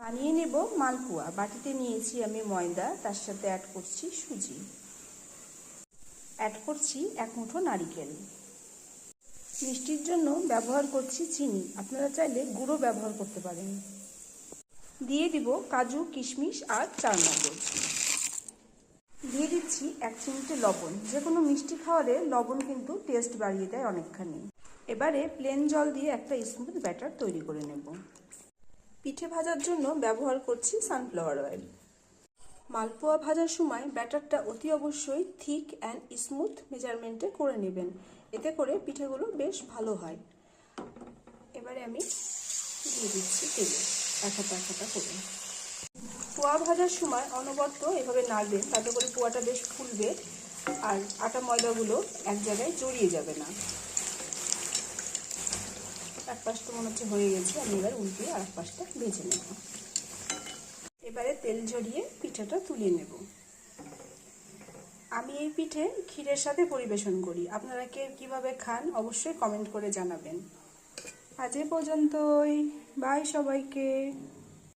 বানিয়ে নেব মালপোয়া। বাটিতে নিয়েছি আমি ময়দা, তার সাথে অ্যাড করছি সুজি, অ্যাড করছি 1 মুঠো নারকেল। মিষ্টির জন্য ব্যবহার করছি চিনি, আপনারা চাইলে গুঁড়ো ব্যবহার করতে পারেন। দিয়ে দিব কাজু, কিশমিশ আর চারমগজ। দিয়ে দিচ্ছি 1 চিমটে লবণ। যে কোনো মিষ্টি খাওয়ারে লবণ কিন্তু টেস্ট বাড়িয়ে দেয় অনেকখানি। এবারে প্লেন জল দিয়ে একটা স্মুথ ব্যাটার তৈরি করে নেব। পিঠে ভাজার জন্য ব্যবহার করছি সানফ্লাওয়ার অয়েল। মালপোয়া ভাজার সময় ব্যাটারটা অতি অবশ্যই থিক অ্যান্ড স্মুথ মেজারমেন্টে করে নেবেন, এতে করে পিঠেগুলো বেশ ভালো হয়। এবারে আমি দিয়ে দিচ্ছি তেলে এক হাতা করে। পোয়া ভাজার সময় অনবরত এভাবে নাড়বেন, তাতে করে পোয়াটা বেশ ফুলবে আর আটা ময়দাগুলো এক জায়গায় জড়িয়ে যাবে না। এক পাশটা মনে হচ্ছে হয়ে গেছে, আমি এবার উল্টিয়ে আর এক পাশটা ভেজে নেব। এবারে তেল ঝরিয়ে পিঠাটা তুলে নেব। আমি এই পিঠে ক্ষীরের সাথে পরিবেশন করি, আপনারা কে কীভাবে খান অবশ্যই কমেন্ট করে জানাবেন। আজ এ পর্যন্তই, বাই সবাইকে।